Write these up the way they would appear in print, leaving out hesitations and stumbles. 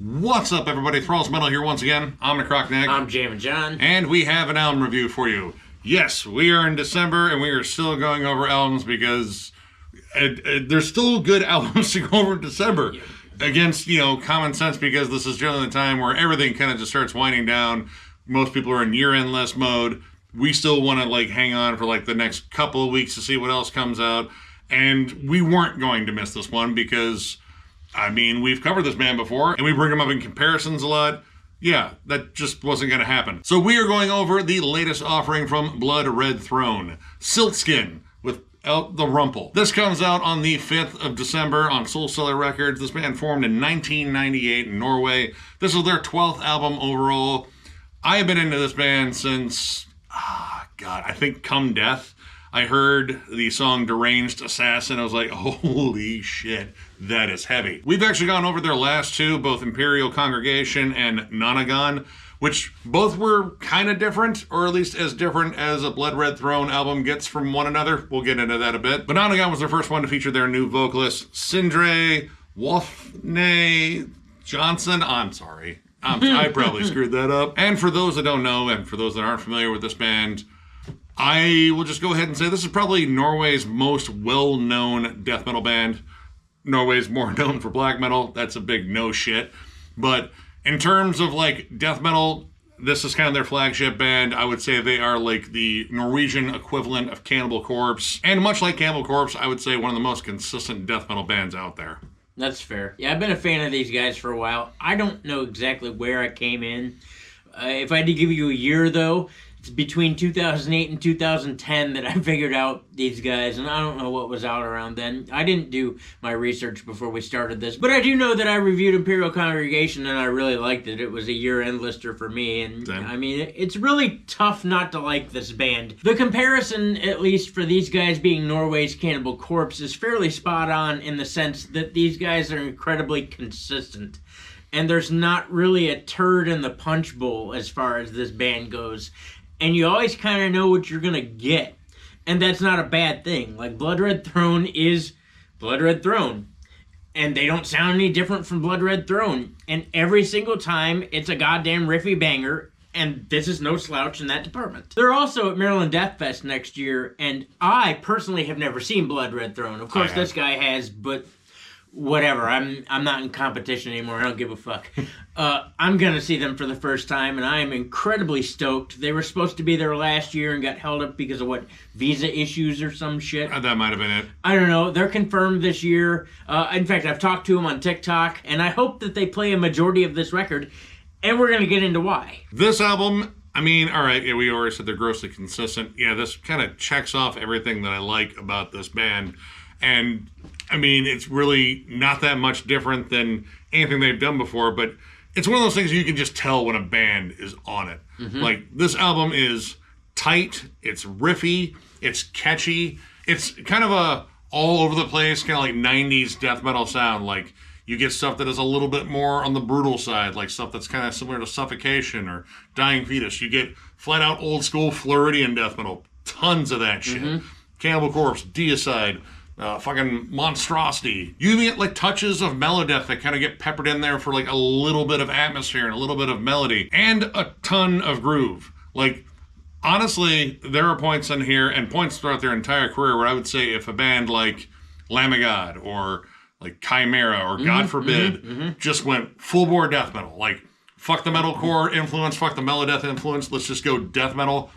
What's up, everybody? Thralls Metal here once again. I'm Necrotic. I'm Jammin. And we have an album review for you. Yes, we are in December, and we are still going over albums because there's still good albums to go over in December. Against, common sense, because this is generally the time where everything kind of just starts winding down. Most people are in year-end list mode. We still want to, hang on for, the next couple of weeks to see what else comes out. And we weren't going to miss this one because... we've covered this band before, and we bring them up in comparisons a lot. Yeah, that just wasn't going to happen. So we are going over the latest offering from Blood Red Throne, Siltskin, without the rumple. This comes out on the 5th of December on Soul Cellar Records. This band formed in 1998 in Norway. This is their 12th album overall. I have been into this band since, I think Come Death. I heard the song Deranged Assassin. I was like, holy shit, that is heavy. We've actually gone over their last two, both Imperial Congregation and Nonagon, which both were kind of different, or at least as different as a Blood Red Throne album gets from one another. We'll get into that a bit. But Nonagon was their first one to feature their new vocalist, Sindre Wolfne Johnson. I'm sorry. I probably screwed that up. And for those that don't know, and for those that aren't familiar with this band, I will just go ahead and say this is probably Norway's most well-known death metal band. Norway's more known for black metal. That's a big no shit. But in terms of death metal, this is kind of their flagship band. I would say they are the Norwegian equivalent of Cannibal Corpse. And much like Cannibal Corpse, I would say one of the most consistent death metal bands out there. That's fair. Yeah, I've been a fan of these guys for a while. I don't know exactly where I came in. If I had to give you a year, though, it's between 2008 and 2010 that I figured out these guys, and I don't know what was out around then. I didn't do my research before we started this, but I do know that I reviewed Imperial Congregation, and I really liked it. It was a year-end lister for me, and Same. It's really tough not to like this band. The comparison, at least for these guys being Norway's Cannibal Corpse, is fairly spot on in the sense that these guys are incredibly consistent. And there's not really a turd in the punch bowl as far as this band goes. And you always kind of know what you're going to get. And that's not a bad thing. Blood Red Throne is Blood Red Throne. And they don't sound any different from Blood Red Throne. And every single time, it's a goddamn riffy banger. And this is no slouch in that department. They're also at Maryland Death Fest next year. And I personally have never seen Blood Red Throne. Of course, this guy has, but... whatever, I'm not in competition anymore. I don't give a fuck. I'm going to see them for the first time, and I am incredibly stoked. They were supposed to be there last year and got held up because of, visa issues or some shit? That might have been it. I don't know. They're confirmed this year. In fact, I've talked to them on TikTok, and I hope that they play a majority of this record, and we're going to get into why. This album... all right, we already said they're grossly consistent. Yeah, this kind of checks off everything that I like about this band. And, it's really not that much different than anything they've done before, but it's one of those things you can just tell when a band is on it. Mm-hmm. This album is tight, it's riffy, it's catchy, it's kind of a all-over-the-place, kind of 90s death metal sound. You get stuff that is a little bit more on the brutal side, stuff that's kind of similar to Suffocation or Dying Fetus. You get flat-out old-school Floridian death metal, tons of that shit. Mm-hmm. Cannibal Corpse, Deicide, fucking Monstrosity. You even get touches of Melodeath that kind of get peppered in there for a little bit of atmosphere and a little bit of melody and a ton of groove. Honestly, there are points in here and points throughout their entire career where I would say if a band like Lamb of God or Chimera or God Forbid just went full bore death metal, fuck the metalcore influence, fuck the Melodeath influence, let's just go death metal.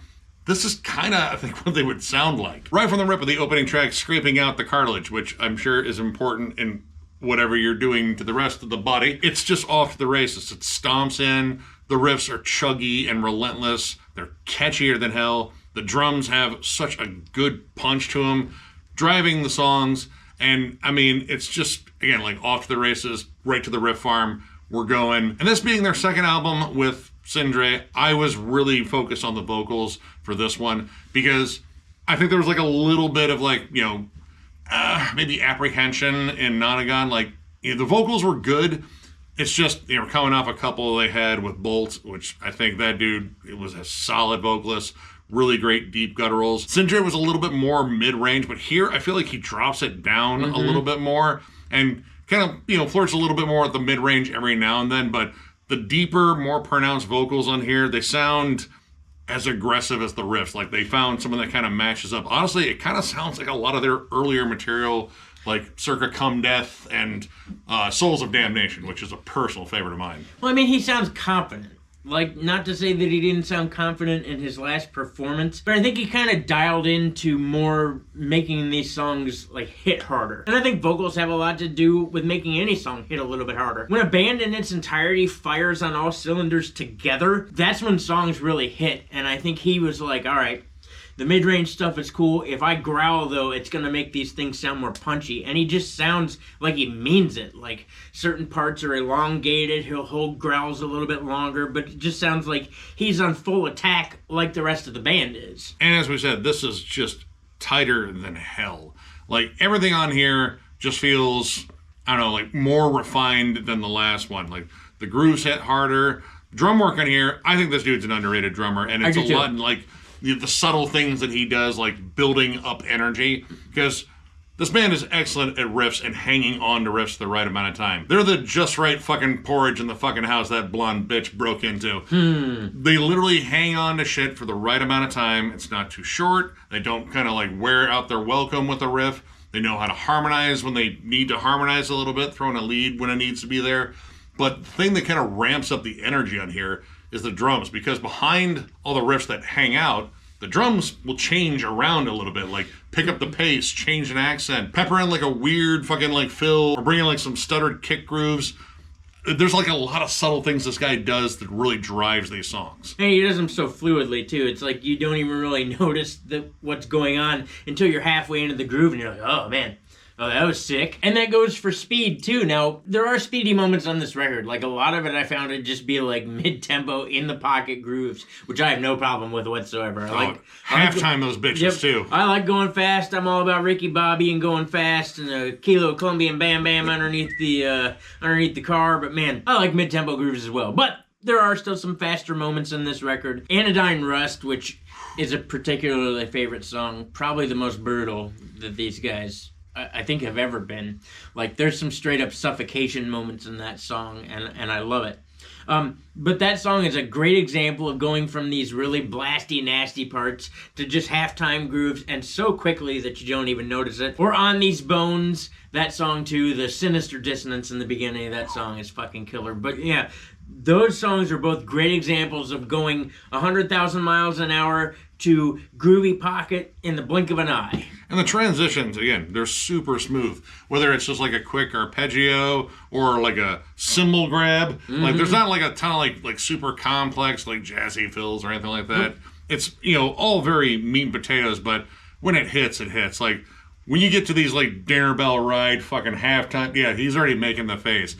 This is kind of, I think, what they would sound like. Right from the rip of the opening track, Scraping Out the Cartilage, which I'm sure is important in whatever you're doing to the rest of the body. It's just off to the races. It stomps in. The riffs are chuggy and relentless. They're catchier than hell. The drums have such a good punch to them, driving the songs. And, it's just, again, off to the races, right to the riff farm. We're going. And this being their second album with Sindre, I was really focused on the vocals for this one because I think there was a little bit of maybe apprehension in Nonagon. The vocals were good. It's just they were coming off a couple they had with Bolt, which I think that dude was a solid vocalist. Really great deep gutturals. Sindre was a little bit more mid-range, but here I feel like he drops it down a little bit more. And kind of, flirts a little bit more at the mid-range every now and then, but the deeper, more pronounced vocals on here, they sound as aggressive as the riffs. Like, they found someone that kind of matches up. Honestly, it kind of sounds like a lot of their earlier material, like circa Come Death and Souls of Damnation, which is a personal favorite of mine. Well, I mean, he sounds confident. Like, not to say that he didn't sound confident in his last performance, but I think he kind of dialed into more making these songs, like, hit harder. And I think vocals have a lot to do with making any song hit a little bit harder. When a band in its entirety fires on all cylinders together, that's when songs really hit. And I think he was like, all right, the mid-range stuff is cool. If I growl, though, it's going to make these things sound more punchy. And he just sounds like he means it. Like, certain parts are elongated. He'll hold growls a little bit longer. But it just sounds like he's on full attack like the rest of the band is. And as we said, this is just tighter than hell. Like, everything on here just feels, I don't know, like more refined than the last one. Like, the grooves hit harder. Drum work on here, I think this dude's an underrated drummer. And it's a lot like the subtle things that he does, like building up energy, because this band is excellent at riffs and hanging on to riffs the right amount of time. They're the just right fucking porridge in the fucking house that blonde bitch broke into. They literally hang on to shit for the right amount of time. It's not too short. They don't kind of like wear out their welcome with a riff. They know how to harmonize when they need to harmonize a little bit, throw in a lead when it needs to be there. But the thing that kind of ramps up the energy on here is the drums, because behind all the riffs that hang out, the drums will change around a little bit, like pick up the pace, change an accent, pepper in like a weird fucking like fill, or bring in like some stuttered kick grooves. There's like a lot of subtle things this guy does that really drives these songs. And he does them so fluidly too. It's like you don't even really notice what's going on until you're halfway into the groove and you're like, oh man. Oh, that was sick. And that goes for speed, too. Now, there are speedy moments on this record. Like, a lot of it I found to just be, like, mid-tempo, in-the-pocket grooves, which I have no problem with whatsoever. Halftime those bitches, too. I like going fast. I'm all about Ricky Bobby and going fast and a kilo Colombian Bam Bam underneath the car. But, man, I like mid-tempo grooves as well. But there are still some faster moments in this record. Anodyne Rust, which is a particularly favorite song, probably the most brutal that these guys I think have ever been. Like, there's some straight up suffocation moments in that song, and I love it. But that song is a great example of going from these really blasty, nasty parts to just halftime grooves, and so quickly that you don't even notice it. Or On These Bones, that song too, the sinister dissonance in the beginning of that song is fucking killer. But yeah, those songs are both great examples of going 100,000 miles an hour to groovy pocket in the blink of an eye. And the transitions, again, they're super smooth. Whether it's just like a quick arpeggio or like a cymbal grab. Like, there's not like a ton of like super complex, like jazzy fills or anything like that. It's, all very meat and potatoes, but when it hits, it hits. Like, when you get to these like dinner bell ride fucking halftime, yeah, he's already making the face.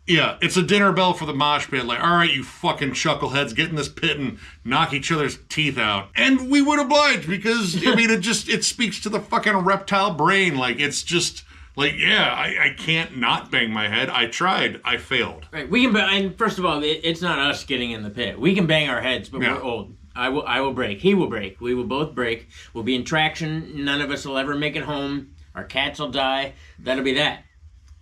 Yeah, it's a dinner bell for the mosh pit. Like, all right, you fucking chuckleheads, get in this pit and knock each other's teeth out. And we would oblige because, I mean, it speaks to the fucking reptile brain. Like, it's just, like, yeah, I can't not bang my head. I tried. I failed. Right, we can, and first of all, it's not us getting in the pit. We can bang our heads, but we're old. I will break. He will break. We will both break. We'll be in traction. None of us will ever make it home. Our cats will die. That'll be that.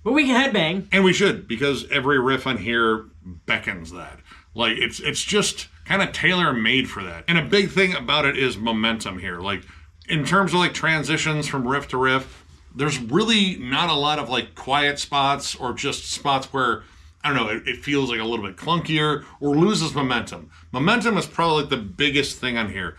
But we can headbang. And we should, because every riff on here beckons that. Like, it's just kind of tailor-made for that. And a big thing about it is momentum here. Like, in terms of, like, transitions from riff to riff, there's really not a lot of, like, quiet spots or just spots where, I don't know, it feels like a little bit clunkier or loses momentum. Momentum is probably like the biggest thing on here.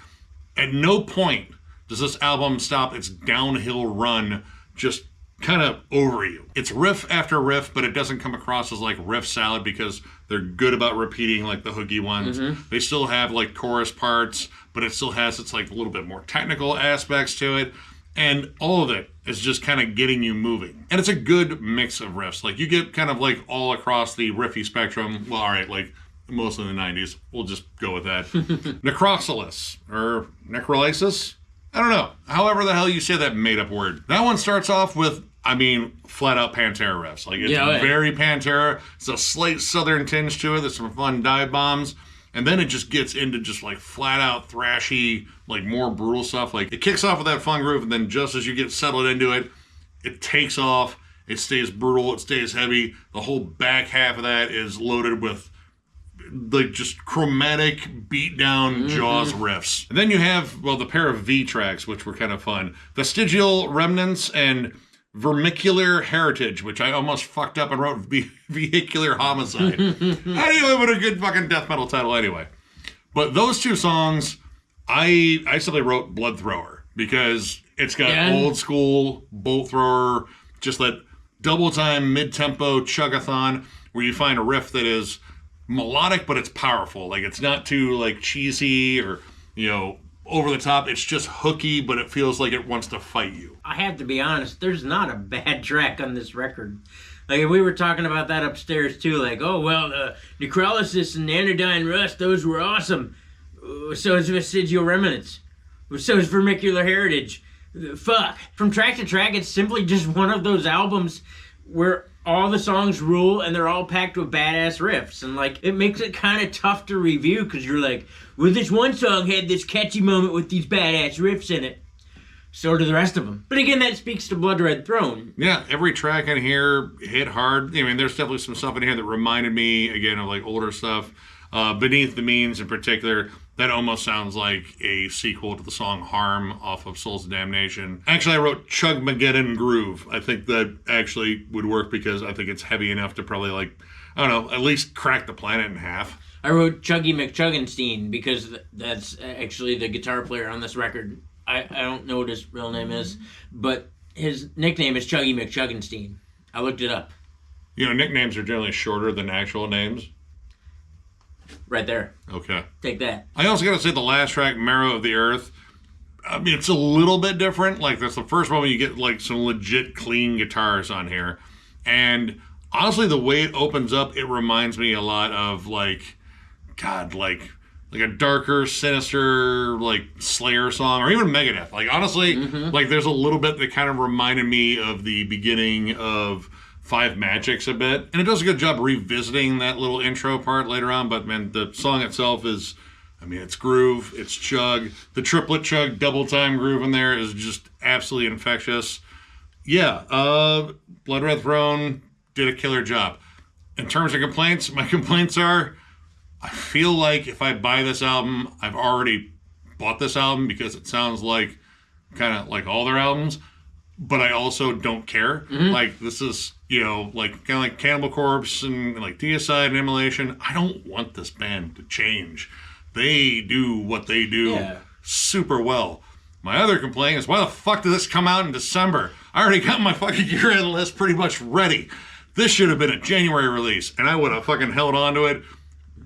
At no point does this album stop its downhill run just kind of over you. It's riff after riff, but it doesn't come across as like riff salad because they're good about repeating like the hooky ones. They still have like chorus parts, but it still has its like a little bit more technical aspects to it. And all of it is just kind of getting you moving. And it's a good mix of riffs. Like, you get kind of like all across the riffy spectrum. Well, all right, like mostly in the 90s. We'll just go with that. Necroxylus or Necrolysis? I don't know. However the hell you say that made up word. That one starts off with, I mean, flat out Pantera riffs. Like, it's very Pantera. It's a slight southern tinge to it. There's some fun dive bombs. And then it just gets into just like flat out thrashy, like more brutal stuff. Like, it kicks off with that fun groove, and then just as you get settled into it, it takes off It stays brutal. It stays heavy. The whole back half of that is loaded with like just chromatic beatdown Jaws riffs. And then you have, well, the pair of V tracks, which were kind of fun. Vestigial Remnants and Vermicular Heritage, which I almost fucked up and wrote Vehicular Homicide. Anyway, but a good fucking death metal title anyway. But those two songs, I simply wrote Blood Thrower because it's got old school bolt thrower, just that double time mid-tempo chugathon where you find a riff that is melodic, but it's powerful. Like, it's not too like cheesy or, you know, over the top. It's just hooky, but it feels like it wants to fight you. I have to be honest, there's not a bad track on this record. Like, we were talking about that upstairs too, like, oh, well, Necrolysis and Anodyne Rust, those were awesome. So is Vestigial Remnants. So is Vermicular Heritage. Fuck. From track to track, it's simply just one of those albums where all the songs rule and they're all packed with badass riffs. And, like, it makes it kind of tough to review because you're like, well, this one song had this catchy moment with these badass riffs in it. So do the rest of them. But again, that speaks to Blood Red Throne. Yeah, every track in here hit hard. I mean, there's definitely some stuff in here that reminded me, again, of, like, older stuff. Beneath the Means in particular, that almost sounds like a sequel to the song Harm off of Souls of Damnation. Actually, I wrote Chugmageddon Groove. I think that actually would work because I think it's heavy enough to probably, like, I don't know, at least crack the planet in half. I wrote Chuggy McChuggenstein because that's actually the guitar player on this record. I don't know what his real name is, but his nickname is Chuggy McChuggenstein. I looked it up. You know, nicknames are generally shorter than actual names. Right there. Okay. Take that. I also got to say the last track, Marrow of the Earth, I mean, it's a little bit different. Like, that's the first one when you get, like, some legit clean guitars on here. And honestly, the way it opens up, it reminds me a lot of, like, God, like a darker, sinister, like, Slayer song, or even Megadeth. Like, honestly, like, there's a little bit that kind of reminded me of the beginning of Five Magics a bit. And it does a good job revisiting that little intro part later on, but, man, the song itself is, I mean, it's groove, it's chug. The triplet chug, double time groove in there is just absolutely infectious. Yeah, Blood Red Throne did a killer job. In terms of complaints, my complaints are, I feel like if I buy this album, I've already bought this album because it sounds like kind of like all their albums, but I also don't care. Like, this is, you know, like kind of like Cannibal Corpse and like Deicide and Immolation. I don't want this band to change. They do what they do super well. My other complaint is, why the fuck did this come out in December? I already got my fucking year-end list pretty much ready. This should have been a January release, and I would have fucking held on to it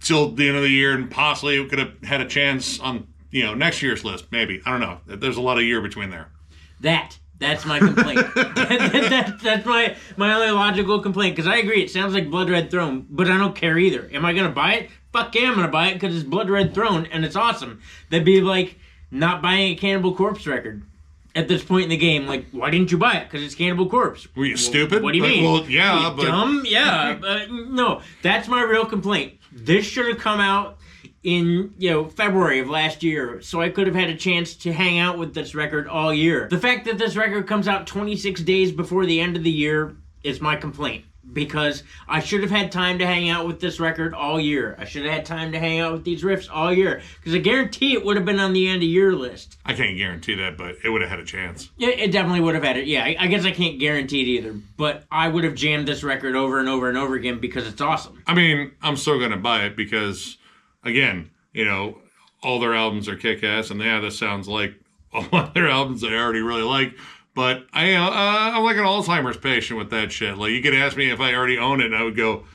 till the end of the year, and possibly we could have had a chance on, you know, next year's list, maybe. I don't know. There's a lot of year between there. That's my complaint. That's my only logical complaint, because I agree, it sounds like Blood Red Throne, but I don't care either. Am I going to buy it? Fuck yeah, I'm going to buy it, because it's Blood Red Throne, and it's awesome. That'd be like not buying a Cannibal Corpse record at this point in the game. Like, why didn't you buy it? Because it's Cannibal Corpse. Were you stupid? What do you mean? Well, yeah, but dumb? Yeah. No, that's my real complaint. This should have come out in, you know, February of last year, so I could have had a chance to hang out with this record all year. The fact that this record comes out 26 days before the end of the year is my complaint, because I should have had time to hang out with this record all year. I should have had time to hang out with these riffs all year, because I guarantee it would have been on the end of year list. I can't guarantee that, but it would have had a chance. Yeah, it definitely would have had it. Yeah, I guess I can't guarantee it either, but I would have jammed this record over and over and over again because it's awesome. I mean, I'm still going to buy it because, again, you know, all their albums are kick-ass, and yeah, this sounds like a lot of their albums that I already really like. But I'm like an Alzheimer's patient with that shit. Like, you could ask me if I already own it, and I would go,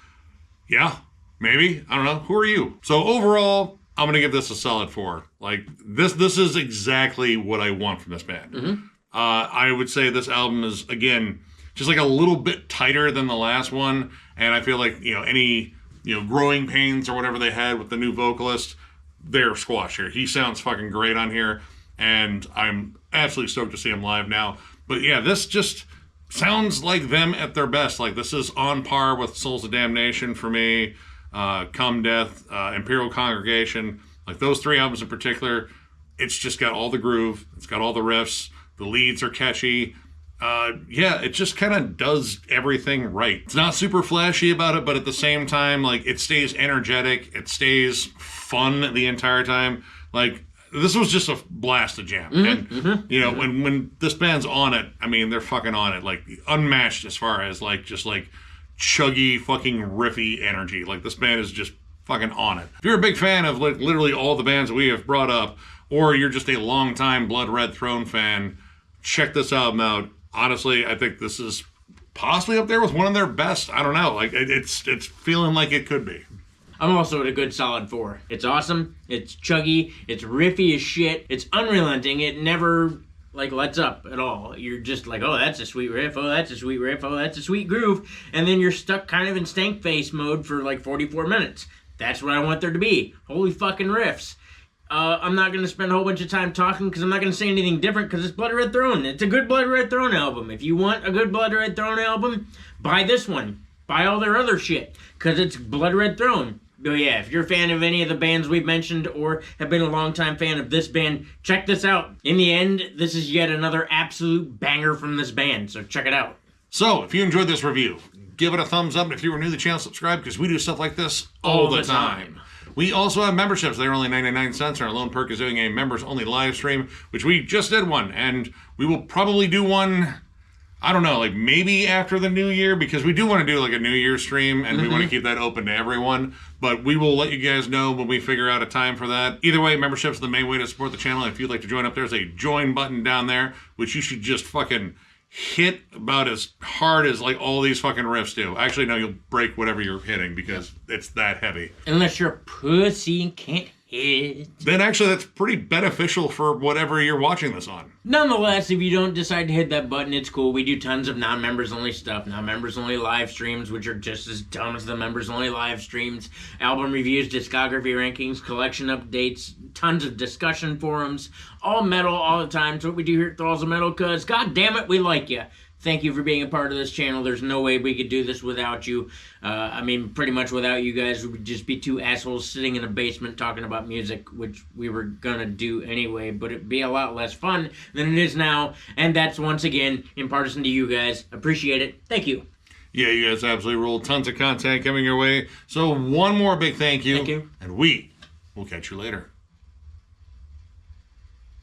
yeah, maybe. I don't know. Who are you? So overall, I'm going to give this a solid 4. Like, this is exactly what I want from this band. I would say this album is, again, just like a little bit tighter than the last one. And I feel like, you know, any, you know, growing pains or whatever they had with the new vocalist, they're squashed here. He sounds fucking great on here. And I'm absolutely stoked to see him live now. But yeah, this just sounds like them at their best. Like, this is on par with Souls of Damnation for me, Come Death, Imperial Congregation. Like, those 3 albums in particular, it's just got all the groove. It's got all the riffs. The leads are catchy. yeah, it just kind of does everything right. It's not super flashy about it, but at the same time, like, it stays energetic. It stays fun the entire time. Like, this was just a blast to jam. And, you know, when this band's on it, I mean, they're fucking on it. Like, unmatched as far as, like, just, like, chuggy, fucking riffy energy. Like, this band is just fucking on it. If you're a big fan of, like, literally all the bands we have brought up, or you're just a longtime Blood Red Throne fan, check this album out. Honestly, I think this is possibly up there with one of their best. I don't know. Like, it's feeling like it could be. I'm also at a good solid 4. It's awesome. It's chuggy. It's riffy as shit. It's unrelenting. It never, like, lets up at all. You're just like, oh, that's a sweet riff. Oh, that's a sweet riff. Oh, that's a sweet groove. And then you're stuck kind of in stank face mode for like 44 minutes. That's what I want there to be. Holy fucking riffs. I'm not going to spend a whole bunch of time talking because I'm not going to say anything different because it's Blood Red Throne. It's a good Blood Red Throne album. If you want a good Blood Red Throne album, buy this one. Buy all their other shit because it's Blood Red Throne. But yeah, if you're a fan of any of the bands we've mentioned or have been a longtime fan of this band, check this out. In the end, this is yet another absolute banger from this band, so check it out. So, if you enjoyed this review, give it a thumbs up. If you were new to the channel, subscribe because we do stuff like this all the time. We also have memberships. They're only 99 cents. Our lone perk is doing a members-only live stream, which we just did one. And we will probably do one, I don't know, like maybe after the new year, because we do want to do like a New Year's stream, and we want to keep that open to everyone. But we will let you guys know when we figure out a time for that. Either way, membership's the main way to support the channel. If you'd like to join up, there's a join button down there, which you should just fucking hit about as hard as like all these fucking riffs do. Actually, no, you'll break whatever you're hitting because it's that heavy. Unless you're a pussy and can't hit. Then actually that's pretty beneficial for whatever you're watching this on. Nonetheless, if you don't decide to hit that button, it's cool. We do tons of non-members only stuff. Non-members only live streams, which are just as dumb as the members only live streams. Album reviews, discography rankings, collection updates, tons of discussion forums. All metal all the time. It's what we do here at Thralls of Metal because, god damn it, we like you. Thank you for being a part of this channel. There's no way we could do this without you. I mean, pretty much without you guys, we would just be two assholes sitting in a basement talking about music, which we were gonna do anyway, but it'd be a lot less fun than it is now. And that's, once again, in partisan to you guys. Appreciate it. Thank you. Yeah, you guys absolutely rule. Tons of content coming your way. So one more big thank you. Thank you. And we will catch you later.